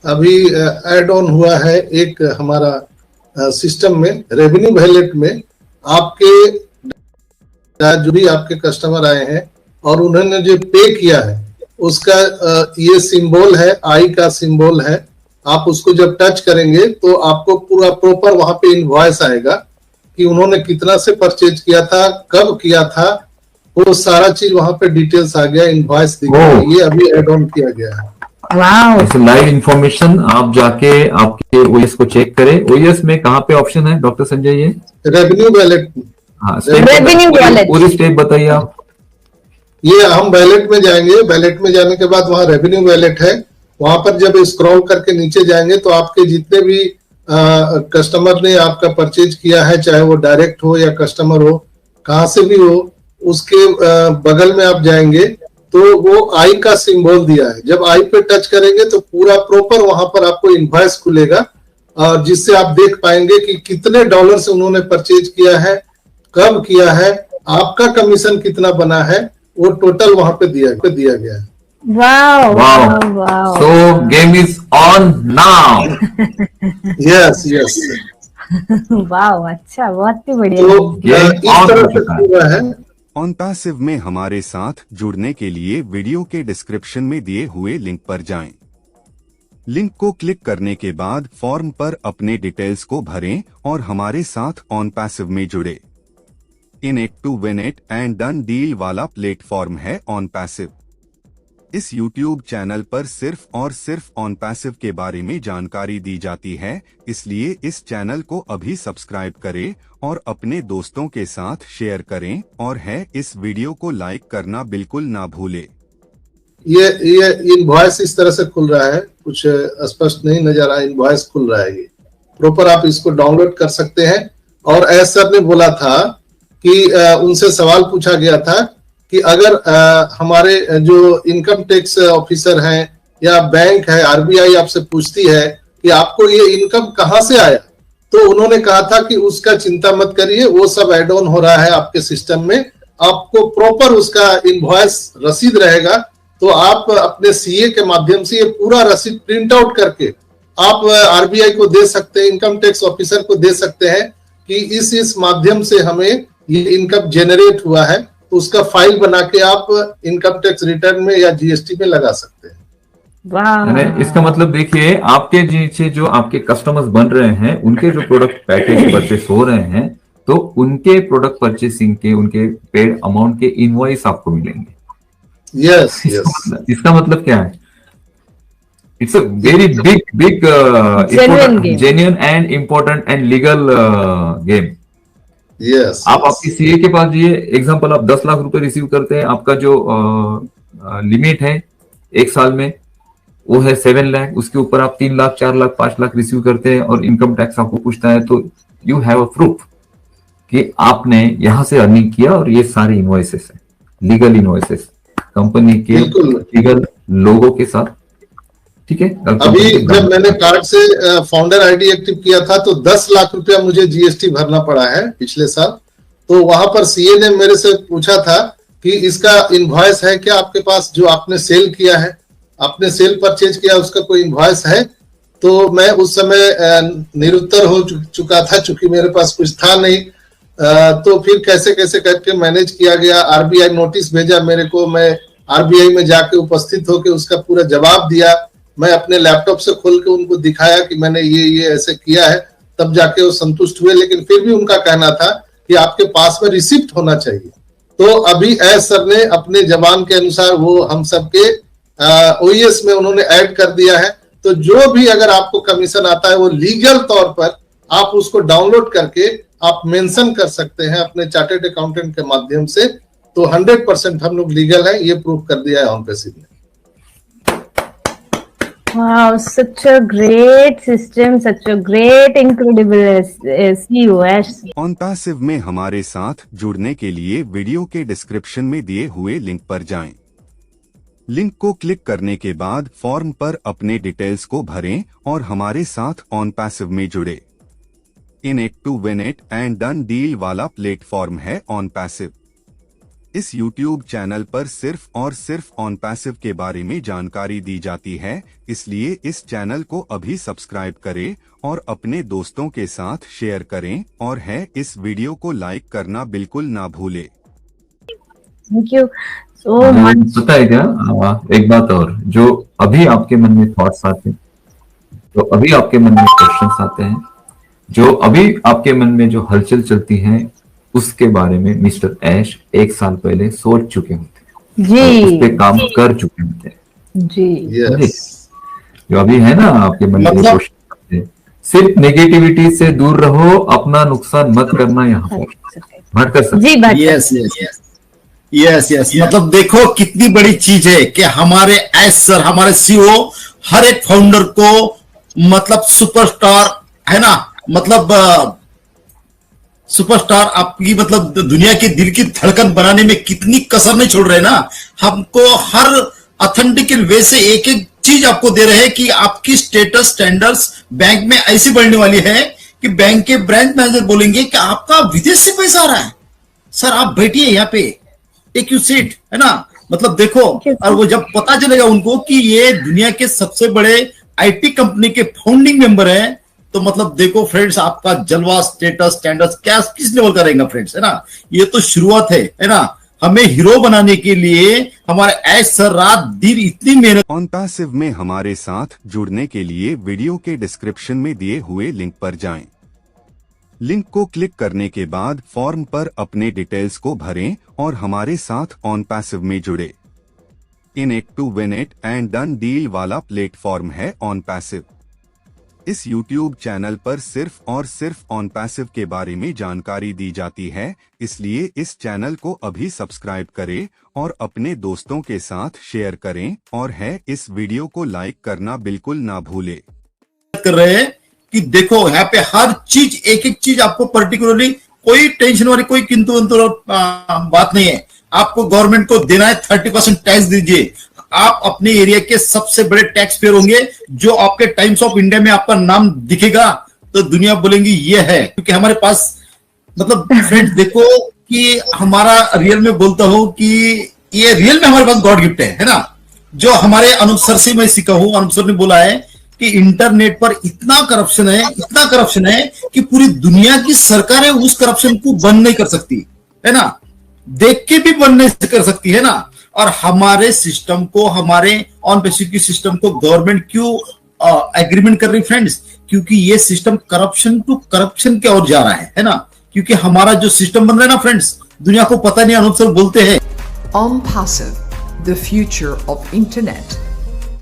अभी add on हुआ है एक हमारा सिस्टम में, रेवेन्यू वैलेट में आपके जो भी आपके कस्टमर आए हैं और उन्होंने जो पे किया है उसका ये सिंबल है, आई का सिंबल है। आप उसको जब टच करेंगे तो आपको पूरा प्रॉपर वहां पे इनवॉइस आएगा कि उन्होंने कितना से परचेज किया था, कब किया था, वो सारा चीज वहां पे डिटेल्स आ गया, इनवॉइस दिख गया। ये अभी ऐड ऑन किया गया है। लाइव इंफॉर्मेशन आप जाके आपके ओएस को चेक करें। ओएस में कहाँ पे ऑप्शन है डॉक्टर संजय? ये रेवेन्यू वैलेट। हाँ, रेवेन्यू वैलेट पूरी स्टेप बताइए आप। ये हम वैलेट में जाएंगे, वैलेट में जाने के बाद वहाँ रेवेन्यू वैलेट है। वहां पर जब स्क्रॉल करके नीचे जाएंगे तो आपके जितने भी कस्टमर ने आपका परचेज किया है, चाहे वो डायरेक्ट हो या कस्टमर हो, कहाँ से भी हो, उसके बगल में आप जाएंगे तो वो आई का सिंबल दिया है। जब आई पे टच करेंगे तो पूरा प्रॉपर वहां पर आपको इनवॉइस खुलेगा और जिससे आप देख पाएंगे कि कितने डॉलर से उन्होंने परचेज किया है, कब किया है, आपका कमीशन कितना बना है, वो टोटल वहां पे दिया गया है। Wow, so game is on now. Yes yes. Wow, अच्छा, बहुत ही बढ़िया। तो इस तरह से पूरा है। OnPassive में हमारे साथ जुड़ने के लिए वीडियो के डिस्क्रिप्शन में दिए हुए लिंक पर जाएं। लिंक को क्लिक करने के बाद फॉर्म पर अपने डिटेल्स को भरें और हमारे साथ OnPassive में जुड़े। In it to win it and done deal वाला प्लेटफॉर्म है OnPassive। इस YouTube चैनल पर सिर्फ और सिर्फ OnPassive के बारे में जानकारी दी जाती है, इसलिए इस चैनल को अभी सब्सक्राइब करें और अपने दोस्तों के साथ शेयर करें, और इस वीडियो को लाइक करना बिल्कुल ना भूले। ये इनवॉइस इस तरह से खुल रहा है, कुछ स्पष्ट नहीं नजर आ, इनवॉइस खुल रहा है। ये प्रॉपर आप इसको डाउनलोड कर सकते हैं। और एस सर ने बोला था कि उनसे सवाल पूछा गया था कि अगर हमारे जो इनकम टैक्स ऑफिसर हैं या बैंक है, आरबीआई आपसे पूछती है कि आपको ये इनकम कहाँ से आया, तो उन्होंने कहा था कि उसका चिंता मत करिए, वो सब ऐड ऑन हो रहा है आपके सिस्टम में। आपको प्रॉपर उसका इनवॉइस रसीद रहेगा, तो आप अपने सीए के माध्यम से ये पूरा रसीद प्रिंट आउट करके आप आरबीआई को दे सकते हैं, इनकम टैक्स ऑफिसर को दे सकते हैं कि इस माध्यम से हमें ये इनकम जेनरेट हुआ है। उसका फाइल बना के आप इनकम टैक्स रिटर्न में या जीएसटी में लगा सकते हैं। इसका मतलब देखिए, आपके नीचे जो आपके कस्टमर्स बन रहे हैं, उनके जो प्रोडक्ट पैकेज परचेस हो रहे हैं, तो उनके प्रोडक्ट परचेसिंग के, उनके पेड अमाउंट के इनवॉइस आपको मिलेंगे। Yes yes. इसका मतलब क्या है? It's a very big genuine and important and legal game. Yes. आप आपकी सीए के पास जाइए, एग्जांपल आप 10 लाख रुपए रिसीव करते हैं, आपका जो लिमिट है एक साल में वो है 7 लाख, उसके ऊपर आप 3 लाख, 4 लाख, 5 लाख रिसीव करते हैं और इनकम टैक्स आपको पूछता है, तो यू हैव अ प्रूफ कि आपने यहां से अर्निंग किया, और ये सारे इनवॉइसेस है, लीगल इनवॉइसेस कंपनी के लीगल लोगों के साथ। ठीक है। अभी जब मैंने कार्ड से फाउंडर आईडी एक्टिव किया था तो 10 लाख रुपया मुझे जीएसटी भरना पड़ा है पिछले साल। तो वहां पर सीए ने मेरे से पूछा था कि इसका इनवॉइस है क्या आपके पास, जो आपने सेल किया है, आपने सेल परचेज किया, उसका कोई इनवॉइस है? तो मैं उस समय निरुत्तर हो चुका था, चूंकि मेरे पास कुछ था नहीं। तो फिर कैसे कैसे करके मैनेज किया गया। आरबीआई नोटिस भेजा मेरे को, मैं आरबीआई में जाके उपस्थित होकर उसका पूरा जवाब दिया। मैं अपने लैपटॉप से खोल के उनको दिखाया कि मैंने ये ऐसे किया है, तब जाके वो संतुष्ट हुए। लेकिन फिर भी उनका कहना था कि आपके पास में रिसिप्ट होना चाहिए। तो अभी एस सर ने अपने जबान के अनुसार वो हम सबके ओईएस में उन्होंने ऐड कर दिया है। तो जो भी अगर आपको कमीशन आता है वो लीगल तौर पर आप उसको डाउनलोड करके आप मेंशन कर सकते हैं अपने चार्टर्ड अकाउंटेंट के माध्यम से। तो 100% हम लोग लीगल है, ये प्रूव कर दिया है OnPassive ने। Wow, such a great system, such a great, incredible COS. OnPassive में हमारे साथ जुड़ने के लिए वीडियो के डिस्क्रिप्शन में दिए हुए लिंक पर जाएं। लिंक को क्लिक करने के बाद फॉर्म पर अपने डिटेल्स को भरें और हमारे साथ ऑन पैसिव में जुड़े। In it to win it and done deal वाला प्लेटफॉर्म है ऑन पैसिव। इस YouTube चैनल पर सिर्फ और सिर्फ ऑन पैसिव के बारे में जानकारी दी जाती है, इसलिए इस चैनल को अभी सब्सक्राइब करें और अपने दोस्तों के साथ शेयर करें और है इस वीडियो को लाइक करना बिल्कुल ना भूले। Thank you so much. पता है क्या, एक बात और, जो अभी आपके मन में थॉट्स आते हैं, जो अभी आपके मन में क्वेश्चंस आते हैं, जो अभी आपके मन में जो हलचल चलती है, उसके बारे में मिस्टर ऐश 1 साल पहले सोच चुके होते जी, उस पे काम कर चुके होते जी। यस, जो अभी है ना आपके मन में मतलब- क्वेश्चन, सिर्फ नेगेटिविटी से दूर रहो, अपना नुकसान मत करना, यहाँ पर भटकर सकते। जी बात यस यस यस यस मतलब देखो कितनी बड़ी चीज है कि हमारे एस सर, हमारे सीईओ हर एक फाउंडर को मतलब सुपरस्टार है ना, मतलब सुपरस्टार आपकी मतलब दुनिया के दिल की धड़कन बनाने में कितनी कसर नहीं छोड़ रहे ना। हमको हर ऑथेंटिकल वे से एक एक चीज आपको दे रहे हैं कि आपकी स्टेटस स्टैंडर्ड्स बैंक में ऐसी बढ़ने वाली है कि बैंक के ब्रांच मैनेजर बोलेंगे कि आपका विदेश से पैसा आ रहा है, सर आप बैठिए यहाँ पे, टेक यू सीट, है ना। मतलब देखो, और वो जब पता चलेगा उनको कि ये दुनिया के सबसे बड़े आईटी कंपनी के फाउंडिंग मेंबर हैं, तो मतलब देखो फ्रेंड्स, आपका जलवा स्टेटस स्टैंडर्ड्स क्या किस लेवल का रहेगा फ्रेंड्स, है ना। ये तो शुरुआत है ना। हमें हीरो बनाने के लिए हमारे ऐश सर रात दिन इतनी मेहनत। ऑन पैसिव में हमारे साथ जुड़ने के लिए वीडियो के डिस्क्रिप्शन में दिए हुए लिंक पर जाएं। लिंक को क्लिक करने के बाद फॉर्म पर अपने डिटेल्स को भरें और हमारे साथ ऑन पैसिव में जुड़े। In it to win it and done deal वाला प्लेटफॉर्म है ऑन पैसिव। इस YouTube चैनल पर सिर्फ और सिर्फ ऑन पैसिव के बारे में जानकारी दी जाती है, इसलिए इस चैनल को अभी सब्सक्राइब करें और अपने दोस्तों के साथ शेयर करें और है इस वीडियो को लाइक करना बिल्कुल ना भूले। कर रहे हैं कि देखो यहाँ पे हर चीज, एक एक चीज आपको पर्टिकुलरली कोई टेंशन वाली कोई किंतु बात नहीं है। आपको गवर्नमेंट को देना है 30% टैक्स दीजिए। आप अपने एरिया के सबसे बड़े टैक्स पेयर होंगे, जो आपके टाइम्स ऑफ इंडिया में आपका नाम दिखेगा तो दुनिया बोलेंगी ये है, क्योंकि हमारे पास मतलब फ्रेंड्स देखो कि हमारा रियल में बोलता हूं कि ये रियल में हमारे पास गॉड गिफ्ट है ना। जो हमारे अनूप सर से मैं सीखा हूं, अनूप सर ने बोला है कि इंटरनेट पर इतना करप्शन है कि पूरी दुनिया की सरकारें उस करप्शन को बंद नहीं कर सकती, है ना, देख के भी बंद नहीं कर सकती, है ना। और हमारे सिस्टम को, हमारे ऑन पैसिव की सिस्टम को गवर्नमेंट क्यों एग्रीमेंट कर रही फ्रेंड्स, क्योंकि ये सिस्टम करप्शन टू करप्शन की ओर जा रहा है ना। क्योंकि हमारा जो सिस्टम बन रहा है ना फ्रेंड्स, दुनिया को पता नहीं, अनूप सर बोलते हैं On Passive, the future of internet.